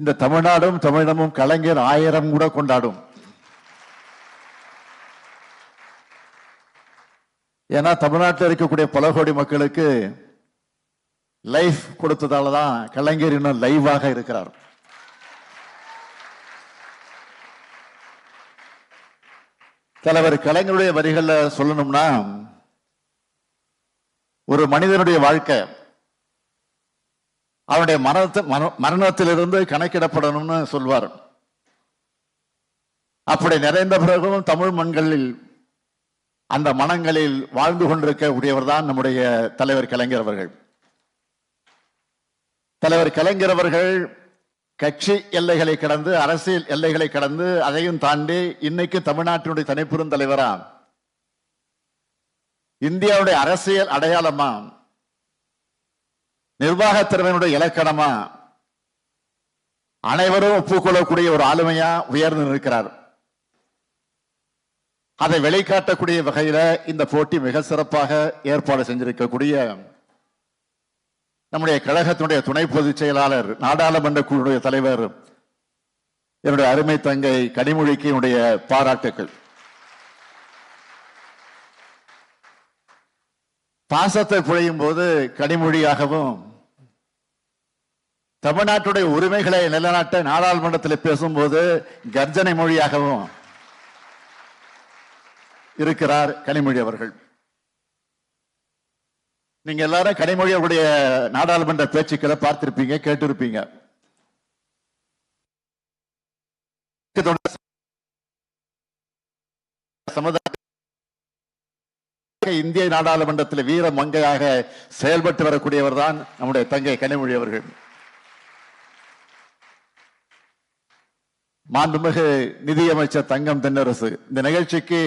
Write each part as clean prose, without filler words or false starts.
இந்த தமிழ்நாடும் தமிழமும் கலைஞர் 1000 கூட கொண்டாடும். ஏன்னா தமிழ்நாட்டில் இருக்கக்கூடிய பல கோடி மக்களுக்கு லைஃப் கொடுத்ததால தான் கலைஞர் இன்னும் லைவாக இருக்கிறார். தலைவர் கலைஞருடைய வரிகள்ல சொல்லணும்னா, ஒரு மனிதனுடைய வாழ்க்கை அவனுடைய மரணத்திலிருந்து கணக்கிடப்படணும்னு சொல்வார். அப்படி நிறைந்த பிறகும் தமிழ் மண்களில் அந்த மனங்களில் வாழ்ந்து கொண்டிருக்கக்கூடியவர் தான் நம்முடைய தலைவர் கலைஞர் அவர்கள். தலைவர் கலைஞர் அவர்கள் கட்சி எல்லைகளை கடந்து, அரசியல் எல்லைகளை கடந்து, அதையும் தாண்டி இன்னைக்கு தமிழ்நாட்டினுடைய தனிப்பெரும் தலைவரா, இந்தியாவுடைய அரசியல் அடையாளமா, நிர்வாக திறமையினுடைய இலக்கணமா, அனைவரும் ஒப்புக்கொள்ளக்கூடிய ஒரு ஆளுமையா உயர்ந்து நிற்கிறார். அதை வெளிக்காட்டக்கூடிய வகையில இந்த போட்டி மிக சிறப்பாக ஏற்பாடு செஞ்சிருக்கக்கூடிய நம்முடைய கழகத்தினுடைய துணை பொதுச் செயலாளர், நாடாளுமன்ற குழுவுடைய தலைவர், என்னுடைய அருமை தங்கை கனிமொழிக்கு என்னுடைய பாராட்டுக்கள். பாசத்தை பொழியும் போது கனிமொழியாகவும், தமிழ்நாட்டுடைய உரிமைகளை நிலைநாட்ட நாடாளுமன்றத்தில் பேசும்போது கர்ஜனை மொழியாகவும் இருக்கிறார் கனிமொழி அவர்கள். நீங்க எல்லாரும் கனிமொழி அவருடைய நாடாளுமன்ற பேச்சுக்களை பார்த்திருப்பீங்க, கேட்டிருப்பீங்க. இந்திய நாடாளுமன்றத்தில் வீர மங்கையாக செயல்பட்டு வரக்கூடியவர் தான் நம்முடைய தங்கை கனிமொழி அவர்கள். மாண்புமிகு நிதியமைச்சர் தங்கம் தென்னரசு இந்த நிகழ்ச்சிக்கு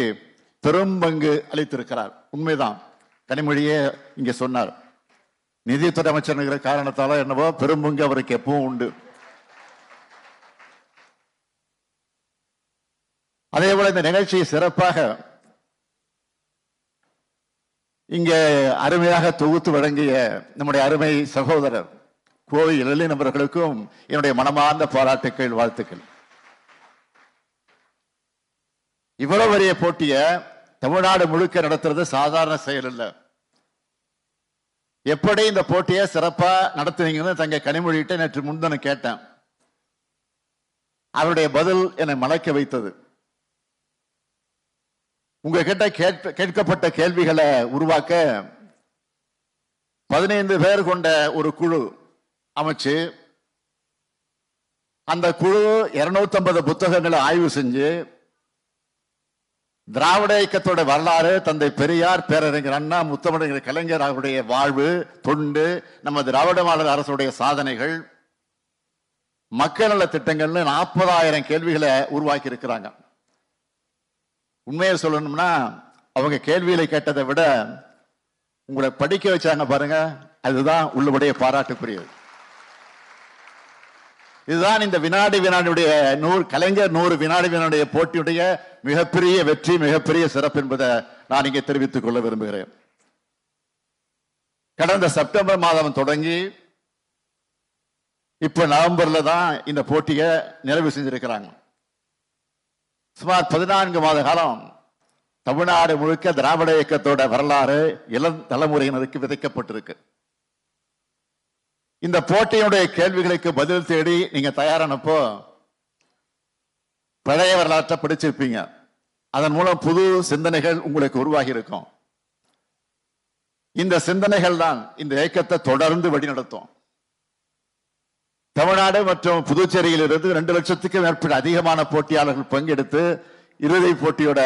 பெரும் பங்கு அளித்திருக்கிறார். உண்மைதான், கனிமொழியே இங்க சொன்னார். நிதித்துறை அமைச்சர் காரணத்தால என்னவோ பெரும் பங்கு அவருக்கு எப்பவும் உண்டு. அதே போல இந்த நிகழ்ச்சியை சிறப்பாக இங்கே அருமையாக தொகுத்து வழங்கிய நம்முடைய அருமை சகோதரர் கோவை லலின் அவர்களுக்கும் என்னுடைய மனமார்ந்த பாராட்டுக்கள், வாழ்த்துக்கள். இவ்வளவு பெரிய போட்டிய தமிழ்நாடு முழுக்க நடத்துறது சாதாரண செயல் இல்ல. எப்படி இந்த போட்டியை சிறப்பா நடத்துவீங்கன்னு தங்க கனிமொழியிட்ட நேற்று முன்தினம் கேட்டேன். அவருடைய பதில் என்னை மலைக்க வைத்தது. உங்ககிட்ட கேட்கப்பட்ட கேள்விகளை உருவாக்க 15 பேர் கொண்ட ஒரு குழு அமைச்சு, அந்த குழு 250 புத்தகங்களை ஆய்வு செஞ்சு, திராவிட இயக்கத்தோட வரலாறு, தந்தை பெரியார், பேரறிஞர் அண்ணா, முத்தமிழர் கலைஞர் அவருடைய வாழ்வு, தொண்டு, நம்ம திராவிட மாடல் அரசுடைய சாதனைகள், மக்கள் நல திட்டங்கள்னு 40,000 கேள்விகளை உருவாக்கி இருக்கிறாங்க. உண்மையை சொல்லணும்னா அவங்க கேள்விகளை கேட்டதை விட உங்களை படிக்க வச்சாங்க பாருங்க, அதுதான் உள்ளபடியே பாராட்டுக்குரியது. இதுதான் இந்த வினாடி வினாடியுடைய கலைஞர் 100 வினாடி வினாடிய போட்டியுடைய மிகப்பெரிய வெற்றி, மிகப்பெரிய சிறப்பு என்பதை நான் இங்கே தெரிவித்துக் கொள்ள விரும்புகிறேன். கடந்த செப்டம்பர் மாதம் தொடங்கி இப்ப நவம்பர்ல தான் இந்த போட்டியை நிறைவு செஞ்சிருக்கிறாங்க. சுமார் 14 மாத காலம் தமிழ்நாடு முழுக்க திராவிட இயக்கத்தோட வரலாறு இளம் தலைமுறையினருக்கு விதைக்கப்பட்டிருக்கு. இந்த போட்டியுடைய கேள்விகளுக்கு பதில் தேடி நீங்க தயாரானப்போ பழைய வரலாற்றை படிச்சிருப்பீங்க. அதன் மூலம் புது சிந்தனைகள் உங்களுக்கு உருவாகி இருக்கும். இந்த சிந்தனைகள் தான் இந்த இயக்கத்தை தொடர்ந்து வழிநடத்தும். தமிழ்நாடு மற்றும் புதுச்சேரியில் இருந்து 2 லட்சத்துக்கும் மேற்பட்ட அதிகமான போட்டியாளர்கள் பங்கெடுத்து இறுதி போட்டியோட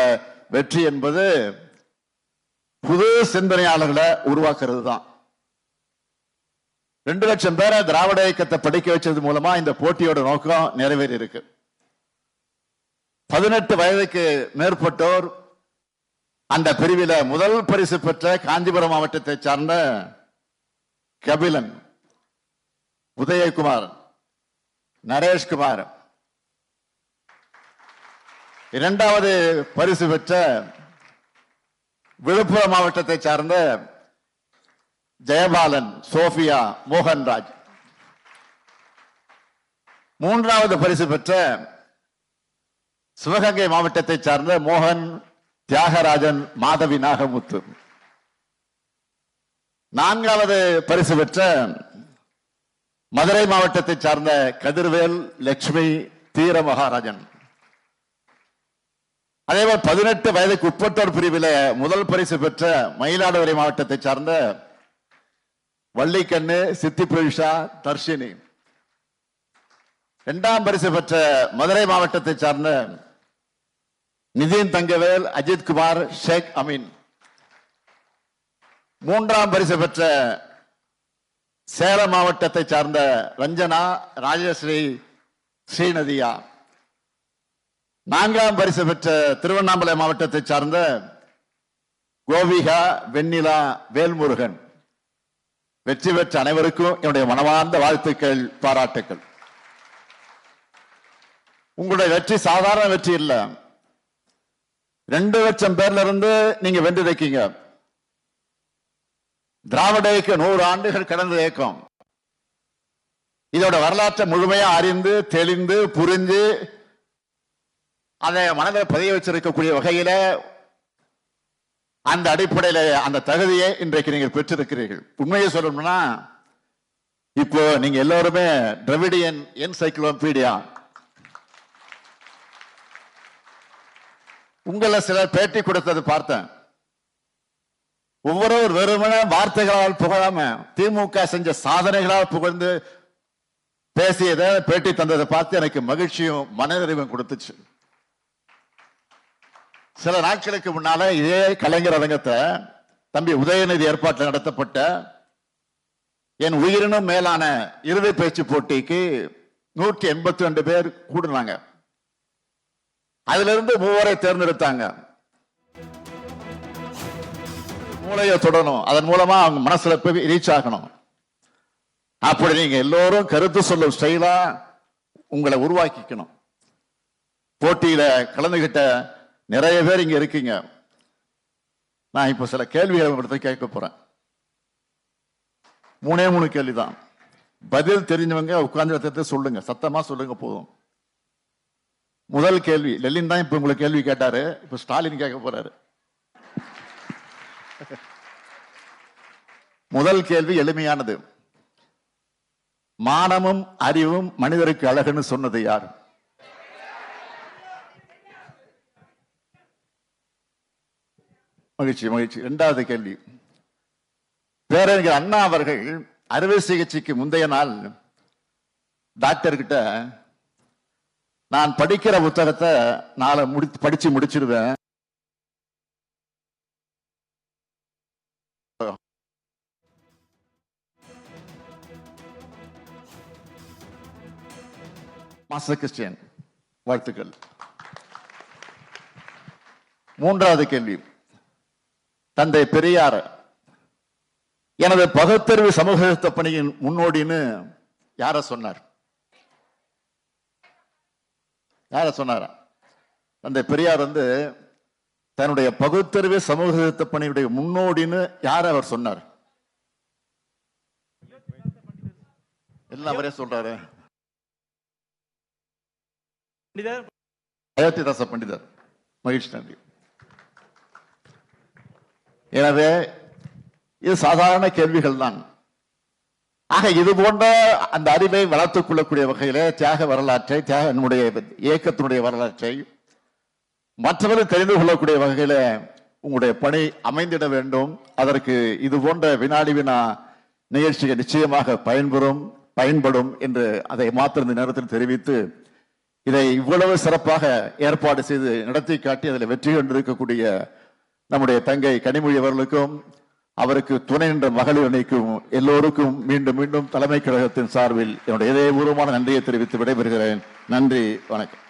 வெற்றி என்பது புது சிந்தனையாளர்களை உருவாக்குறது தான். 2 லட்சம் பேரை திராவிட இயக்கத்தை படிக்க வச்சது மூலமா இந்த போட்டியோட நோக்கம் நிறைவேறி இருக்கு. 18 வயதுக்கு மேற்பட்டோர் அந்த பிரிவில முதல் பரிசு பெற்ற காஞ்சிபுரம் மாவட்டத்தை சார்ந்த கபிலன், உதயகுமார், நரேஷ்குமார், 2வது பரிசு பெற்ற விழுப்புரம் மாவட்டத்தை சார்ந்த ஜெயபாலன், சோபியா, மோகன்ராஜ், மூன்றாவது பரிசு பெற்ற சிவகங்கை மாவட்டத்தை சார்ந்த மோகன் தியாகராஜன் மாதவி நாகமுத்து. நான்காவது பரிசு பெற்ற மதுரை மாவட்டத்தை சார்ந்த கதிர்வேல் லட்சுமி தீர மகாராஜன். அதேபோல் 18 வயதுக்கு உட்பட்டோர் பிரிவில் முதல் பரிசு பெற்ற மயிலாடுதுறை மாவட்டத்தை சார்ந்த வள்ளிக்கண்ணு சித்தி பிரவிஷா தர்ஷினி. இரண்டாம் பரிசு பெற்ற மதுரை மாவட்டத்தை சார்ந்த நிதின் தங்கவேல் அஜித்குமார் ஷேக் அமீன். மூன்றாம் பரிசு பெற்ற சேலம் மாவட்டத்தை சார்ந்த ரஞ்சனா ராஜஸ்ரீ ஸ்ரீநதியா. நான்காம் பரிசு பெற்ற திருவண்ணாமலை மாவட்டத்தை சார்ந்த கோபிகா வெண்ணிலா வேல்முருகன். வெற்றி பெற்ற அனைவருக்கும் என்னுடைய மனமார்ந்த வாழ்த்துக்கள், பாராட்டுக்கள். உங்களுடைய வெற்றி சாதாரண வெற்றி இல்ல. 2 லட்சம் பேர்ல இருந்து நீங்க வென்றிருக்கீங்க. திராவிட இயக்கம் 100 ஆண்டுகள் கடந்த இயக்கம். இதோட வரலாற்றை முழுமையா அறிந்து தெளிந்து புரிஞ்சு அதை மனதில் பதிய வச்சிருக்கக்கூடிய வகையில அந்த அடிப்படையில அந்த தகுதியை இன்றைக்கு நீங்கள் பெற்றிருக்கிறீர்கள். உண்மையை சொல்லணும்னா இப்போ நீங்க எல்லாருமே டிராவிடியன் என்சைக்ளோபீடியா. உங்களை சிலர் பேட்டி கொடுத்தது பார்த்தேன். ஒவ்வொரு வெறுமன வார்த்தைகளால் புகழாம திமுக செஞ்ச சாதனைகளால் புகழ்ந்து பேசியதை பேட்டி தந்ததை பார்த்து எனக்கு மகிழ்ச்சியும் மனநிறைவும் கொடுத்துச்சு. சில நாட்களுக்கு முன்னால இதே கலைஞர் அரங்கத்தை தம்பி உதயநிதி ஏற்பாட்டில் நடத்தப்பட்ட என் உயிரினும் மேலான இறுதி பேச்சு போட்டிக்கு 182 பேர் கூடுனாங்க. அதுல இருந்து 3 தேர்ந்தெடுத்தாங்க. மூளையை தொடணும், அதன் மூலமா அவங்க மனசுல போய் ரீச் ஆகணும். அப்படி நீங்க எல்லோரும் கருத்து சொல்லும் ஸ்டைலா உங்களை உருவாக்கிக்கணும். போட்டியில கலந்துகிட்ட நிறைய பேர் இங்க இருக்கீங்க. நான் இப்ப சில கேள்விகளை கேட்க போறேன். 3 கேள்விதான். பதில் தெரிஞ்சவங்க உட்கார்ந்து சொல்லுங்க, சத்தமா சொல்லுங்க போதும். முதல் கேள்வி, லெலின் தான் இப்ப உங்களுக்கு கேள்வி கேட்டாரு, இப்ப ஸ்டாலின் கேட்க போறாரு. முதல் கேள்வி எளிமையானது. மானமும் அறிவும் மனிதருக்கு அழகுன்னு சொன்னது யார்? மகிழ்ச்சி மகிழ்ச்சி. இரண்டாவது கேள்வி, பேரறிஞர் அண்ணா அவர்கள் அறுவை சிகிச்சைக்கு முந்தைய நாள் டாக்டர் கிட்ட நான் படிக்கிற புத்தகத்தை நாளை படிச்சு முடிச்சிருவேன், மாஸ்டர் கிறிஸ்டியன் வாழ்த்துக்கள். மூன்றாவது கேள்வி, தந்தை பெரியார் எனது பகுத்தறிவு சமூக பணியின் முன்னோடின்னு யார சொன்னார்? யார சொன்னாரா? தந்தை பெரியார் தன்னுடைய பகுத்தறிவு சமூக பணியுடைய முன்னோடின்னு யார அவர் சொன்னார்? எல்லாம் அவரே சொல்றாரு. அயோத்திதாச பண்டிதர். மகிழ்ச்சி, நன்றி. எனவே இது சாதாரண கேள்விகள் தான். ஆக இது போன்ற அந்த அறிவை வளர்த்துக் கொள்ளக்கூடிய வகையில தியாக வரலாற்றை, நம்முடைய இயக்கத்தினுடைய வரலாற்றை மற்றவர்கள் தெரிந்து கொள்ளக்கூடிய வகையில உங்களுடைய பணி அமைந்திட வேண்டும். அதற்கு இது போன்ற வினாடி வினா நிகழ்ச்சிகள் நிச்சயமாக பயன்படும் என்று அதை மாத்திர இந்த நேரத்தில் தெரிவித்து, இதை இவ்வளவு சிறப்பாக ஏற்பாடு செய்து நடத்தி காட்டி அதில் வெற்றி கொண்டிருக்கக்கூடிய நம்முடைய தங்கை கனிமொழி அவர்களுக்கும் அவருக்கு துணை நின்ற மகளிர் அணிக்கும் எல்லோருக்கும் மீண்டும் மீண்டும் தலைமை கழகத்தின் சார்பில் என்னுடைய இதயபூர்வமான நன்றியை தெரிவித்து விடைபெறுகிறேன். நன்றி, வணக்கம்.